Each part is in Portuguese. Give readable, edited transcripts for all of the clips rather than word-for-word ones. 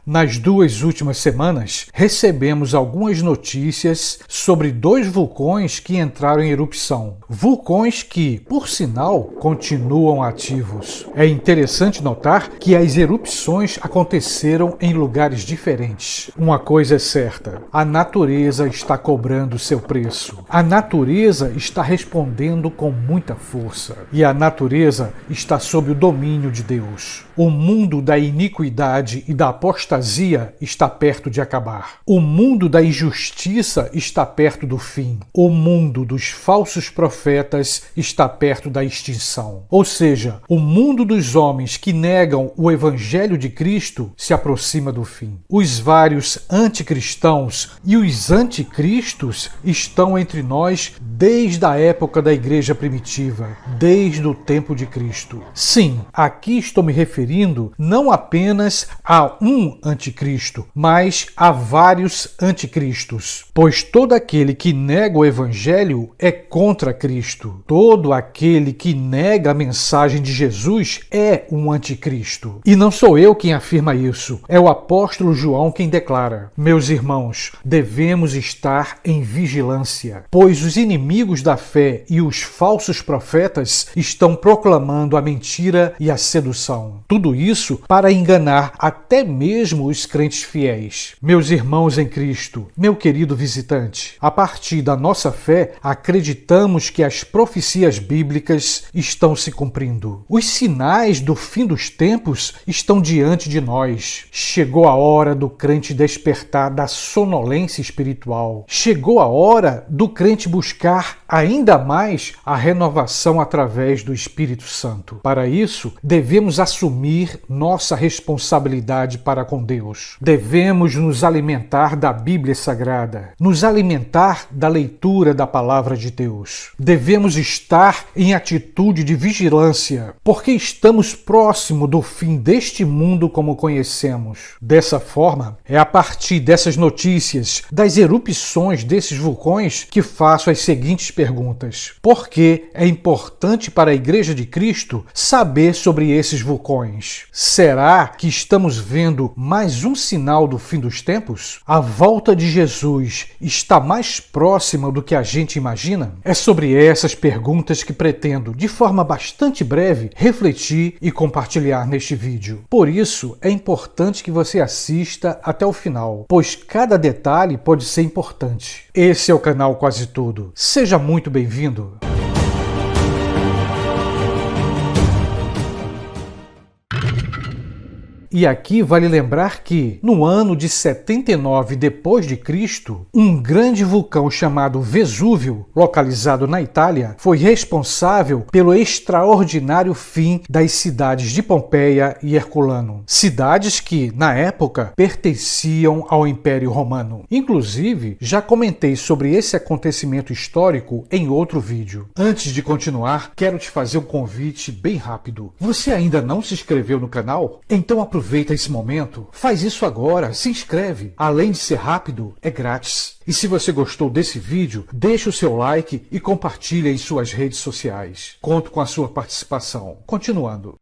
Nas 2 últimas semanas, recebemos algumas notícias sobre 2 vulcões que entraram em erupção. Vulcões que, por sinal, continuam ativos. É interessante notar que as erupções aconteceram em lugares diferentes. Uma coisa é certa: a natureza está cobrando seu preço. A natureza está respondendo com muita força. E a natureza está sob o domínio de Deus. O mundo da iniquidade e da apostasia está perto de acabar. O mundo da injustiça está perto do fim. O mundo dos falsos profetas está perto da extinção. Ou seja, o mundo dos homens que negam o evangelho de Cristo se aproxima do fim. Os vários anticristãos e os anticristos estão entre nós desde a época da igreja primitiva, desde o tempo de Cristo. Sim, aqui estou me referindo não apenas a um anticristo, mas a vários anticristos. Pois todo aquele que nega o evangelho é contra Cristo. Todo aquele que nega a mensagem de Jesus é um anticristo. E não sou eu quem afirma isso, é o apóstolo João quem declara: meus irmãos, devemos estar em vigilância, pois os inimigos da fé e os falsos profetas estão proclamando a mentira e a sedução. Tudo isso para enganar até mesmo os crentes fiéis. Meus irmãos em Cristo, meu querido visitante, a partir da nossa fé, acreditamos que as profecias bíblicas estão se cumprindo. Os sinais do fim dos tempos estão diante de nós. Chegou a hora do crente despertar da sonolência espiritual. Chegou a hora do crente buscar ainda mais a renovação através do Espírito Santo. Para isso, devemos assumir nossa responsabilidade para com Deus. Devemos nos alimentar da Bíblia Sagrada, nos alimentar da leitura da Palavra de Deus. Devemos estar em atitude de vigilância, porque estamos próximo do fim deste mundo como conhecemos. Dessa forma, é a partir dessas notícias, das erupções desses vulcões, que faço as seguintes perguntas. Por que é importante para a Igreja de Cristo saber sobre esses vulcões? Será que estamos vendo mais um sinal do fim dos tempos? A volta de Jesus está mais próxima do que a gente imagina? É sobre essas perguntas que pretendo, de forma bastante breve, refletir e compartilhar neste vídeo. Por isso, é importante que você assista até o final, pois cada detalhe pode ser importante. Esse é o canal Quase Tudo. Seja muito bem-vindo! E aqui vale lembrar que, no ano de 79 d.C., um grande vulcão chamado Vesúvio, localizado na Itália, foi responsável pelo extraordinário fim das cidades de Pompeia e Herculano. Cidades que, na época, pertenciam ao Império Romano. Inclusive, já comentei sobre esse acontecimento histórico em outro vídeo. Antes de continuar, quero te fazer um convite bem rápido. Você ainda não se inscreveu no canal? Então aproveita esse momento, faz isso agora, se inscreve. Além de ser rápido, é grátis. E se você gostou desse vídeo, deixe o seu like e compartilhe em suas redes sociais. Conto com a sua participação. Continuando.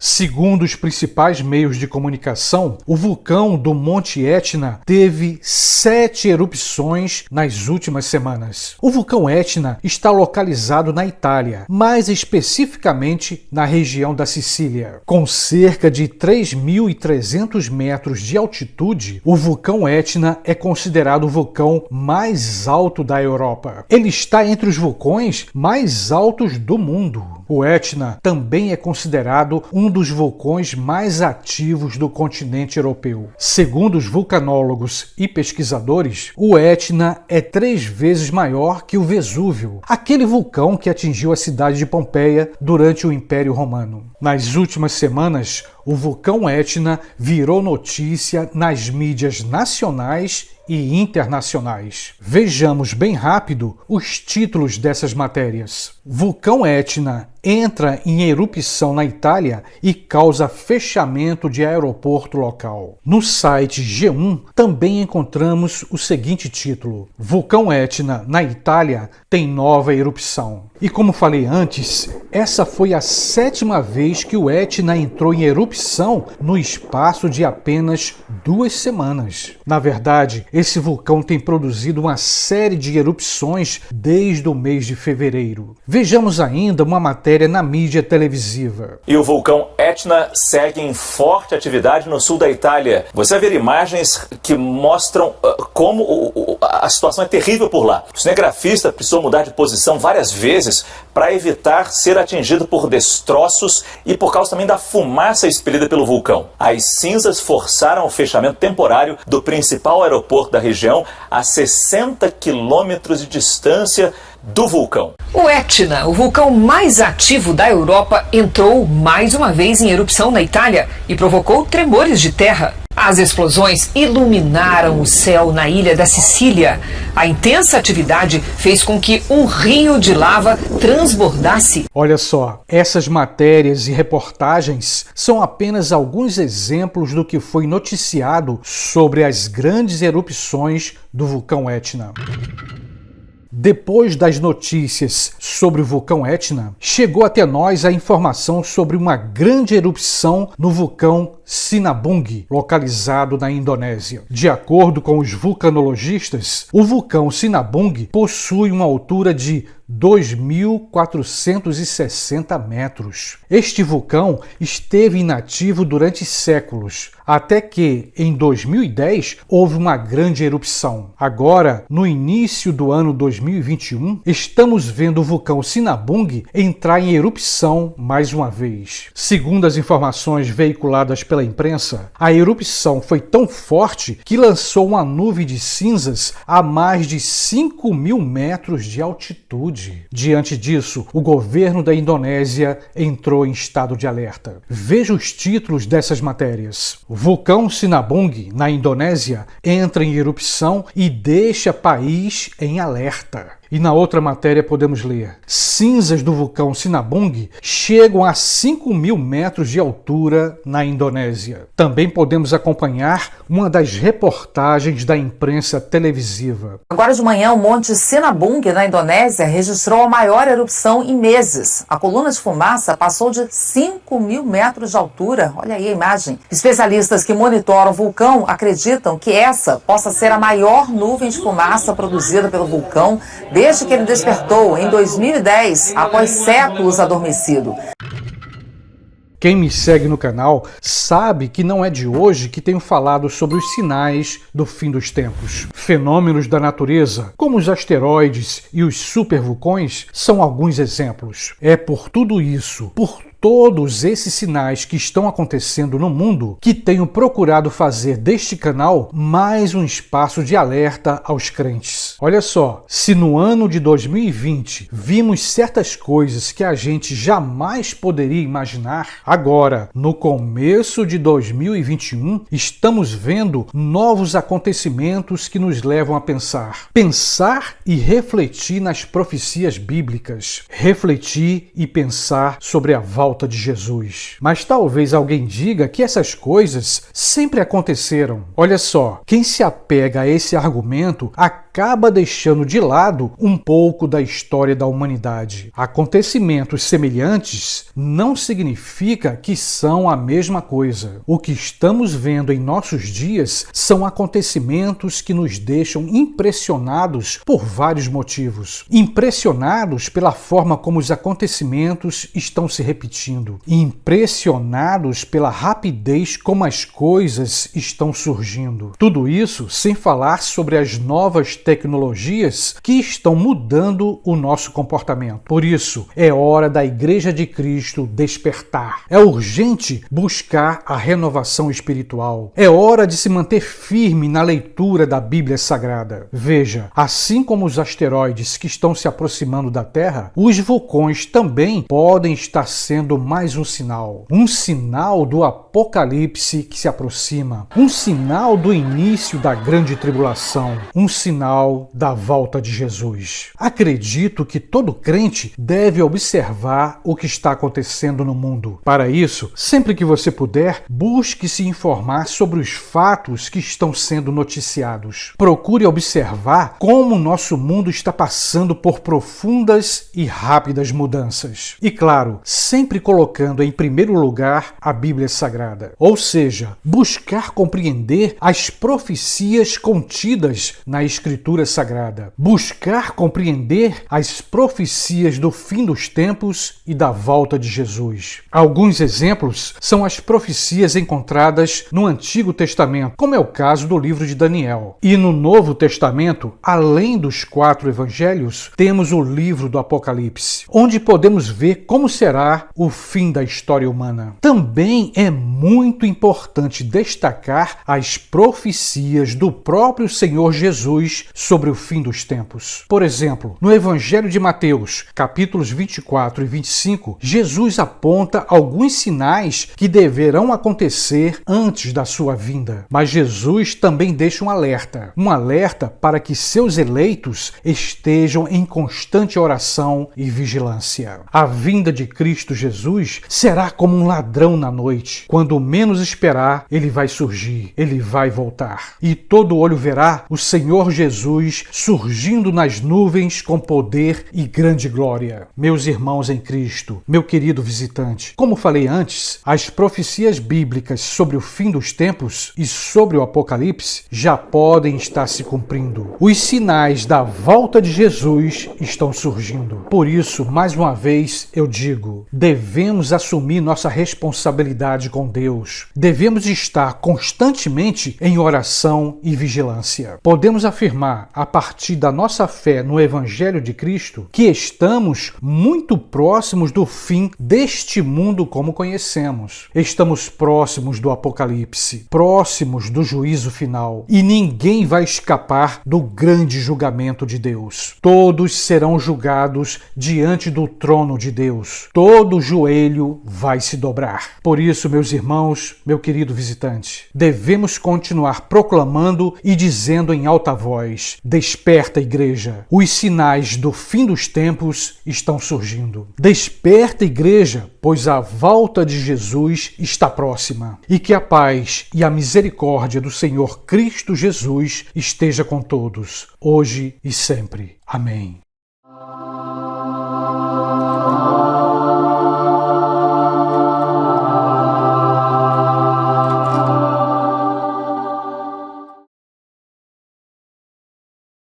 Segundo os principais meios de comunicação, o vulcão do Monte Etna teve 7 erupções nas últimas semanas. O vulcão Etna está localizado na Itália, mais especificamente na região da Sicília. Com cerca de 3.300 metros de altitude, o vulcão Etna é considerado o vulcão mais alto da Europa. Ele está entre os vulcões mais altos do mundo. O Etna também é considerado um dos vulcões mais ativos do continente europeu. Segundo os vulcanólogos e pesquisadores, o Etna é 3 vezes maior que o Vesúvio, aquele vulcão que atingiu a cidade de Pompeia durante o Império Romano. Nas últimas semanas, o vulcão Etna virou notícia nas mídias nacionais e internacionais. Vejamos bem rápido os títulos dessas matérias. Vulcão Etna entra em erupção na Itália e causa fechamento de aeroporto local. No site G1 também encontramos o seguinte título: Vulcão Etna na Itália tem nova erupção. E como falei antes, essa foi a 7ª vez que o Etna entrou em erupção no espaço de apenas 2 semanas. Na verdade, esse vulcão tem produzido uma série de erupções desde o mês de fevereiro. Vejamos ainda uma matéria na mídia televisiva. E o vulcão Etna segue em forte atividade no sul da Itália. Você vai ver imagens que mostram como a situação é terrível por lá. O cinegrafista precisou mudar de posição várias vezes para evitar ser atingido por destroços e por causa também da fumaça expelida pelo vulcão. As cinzas forçaram o fechamento temporário do principal aeroporto da região a 60 quilômetros de distância do vulcão. O Etna, o vulcão mais ativo da Europa, entrou mais uma vez em erupção na Itália e provocou tremores de terra. As explosões iluminaram o céu na ilha da Sicília. A intensa atividade fez com que um rio de lava transbordasse. Olha só, essas matérias e reportagens são apenas alguns exemplos do que foi noticiado sobre as grandes erupções do vulcão Etna. Depois das notícias sobre o vulcão Etna, chegou até nós a informação sobre uma grande erupção no vulcão Sinabung, localizado na Indonésia. De acordo com os vulcanologistas, o vulcão Sinabung possui uma altura de 2.460 metros. Este vulcão esteve inativo durante séculos, até que, em 2010, houve uma grande erupção. Agora, no início do ano 2021, estamos vendo o vulcão Sinabung entrar em erupção mais uma vez. Segundo as informações veiculadas pela imprensa, a erupção foi tão forte que lançou uma nuvem de cinzas a mais de 5.000 metros de altitude. Diante disso, o governo da Indonésia entrou em estado de alerta. Veja os títulos dessas matérias. O vulcão Sinabung, na Indonésia, entra em erupção e deixa país em alerta. E na outra matéria podemos ler: cinzas do vulcão Sinabung chegam a 5.000 metros de altura na Indonésia. Também podemos acompanhar uma das reportagens da imprensa televisiva. Agora de manhã, o Monte Sinabung, na Indonésia, registrou a maior erupção em meses. A coluna de fumaça passou de 5.000 metros de altura. Olha aí a imagem. Especialistas que monitoram o vulcão acreditam que essa possa ser a maior nuvem de fumaça produzida pelo vulcão desde que ele despertou em 2010, após séculos adormecido. Quem me segue no canal sabe que não é de hoje que tenho falado sobre os sinais do fim dos tempos. Fenômenos da natureza, como os asteroides e os supervulcões, são alguns exemplos. É por tudo isso, por todos esses sinais que estão acontecendo no mundo, que tenho procurado fazer deste canal mais um espaço de alerta aos crentes. Olha só, se no ano de 2020 vimos certas coisas que a gente jamais poderia imaginar, agora, no começo de 2021, estamos vendo novos acontecimentos que nos levam a pensar. Pensar e refletir nas profecias bíblicas. Refletir e pensar sobre a volta de Jesus. Mas talvez alguém diga que essas coisas sempre aconteceram. Olha só, quem se apega a esse argumento acaba deixando de lado um pouco da história da humanidade. Acontecimentos semelhantes não significa que são a mesma coisa. O que estamos vendo em nossos dias são acontecimentos que nos deixam impressionados por vários motivos. Impressionados pela forma como os acontecimentos estão se repetindo. Impressionados pela rapidez como as coisas estão surgindo. Tudo isso sem falar sobre as novas tecnologias que estão mudando o nosso comportamento. Por isso, é hora da Igreja de Cristo despertar. É urgente buscar a renovação espiritual. É hora de se manter firme na leitura da Bíblia Sagrada. Veja, assim como os asteroides que estão se aproximando da Terra, os vulcões também podem estar sendo mais um sinal do apocalipse que se aproxima, um sinal do início da grande tribulação, um sinal sinal da volta de Jesus. Acredito que todo crente deve observar o que está acontecendo no mundo. Para isso, sempre que você puder, busque se informar sobre os fatos que estão sendo noticiados. Procure observar como o nosso mundo está passando por profundas e rápidas mudanças. E claro, sempre colocando em primeiro lugar a Bíblia Sagrada. Ou seja, buscar compreender as profecias contidas na Escritura Sagrada. Buscar compreender as profecias do fim dos tempos e da volta de Jesus. Alguns exemplos são as profecias encontradas no Antigo Testamento, como é o caso do livro de Daniel. E no Novo Testamento, além dos 4 evangelhos, temos o livro do Apocalipse, onde podemos ver como será o fim da história humana. Também é muito importante destacar as profecias do próprio Senhor Jesus sobre o fim dos tempos. Por exemplo, no Evangelho de Mateus, capítulos 24 e 25, Jesus aponta alguns sinais que deverão acontecer antes da sua vinda. Mas Jesus também deixa um alerta para que seus eleitos estejam em constante oração e vigilância. A vinda de Cristo Jesus será como um ladrão na noite. Quando menos esperar, ele vai surgir, ele vai voltar. E todo olho verá o Senhor Jesus surgindo nas nuvens com poder e grande glória. Meus irmãos em Cristo, meu querido visitante, como falei antes, as profecias bíblicas sobre o fim dos tempos e sobre o Apocalipse já podem estar se cumprindo. Os sinais da volta de Jesus estão surgindo. Por isso, mais uma vez, eu digo, devemos assumir nossa responsabilidade com Deus. Devemos estar constantemente em oração e vigilância. Podemos afirmar, a partir da nossa fé no Evangelho de Cristo, que estamos muito próximos do fim deste mundo como conhecemos. Estamos próximos do Apocalipse, próximos do juízo final. E ninguém vai escapar do grande julgamento de Deus. Todos serão julgados diante do trono de Deus. Todo joelho vai se dobrar. Por isso, meus irmãos, meu querido visitante, devemos continuar proclamando e dizendo em alta voz: desperta, igreja, os sinais do fim dos tempos estão surgindo. Desperta, igreja, pois a volta de Jesus está próxima. E que a paz e a misericórdia do Senhor Cristo Jesus esteja com todos, hoje e sempre. Amém.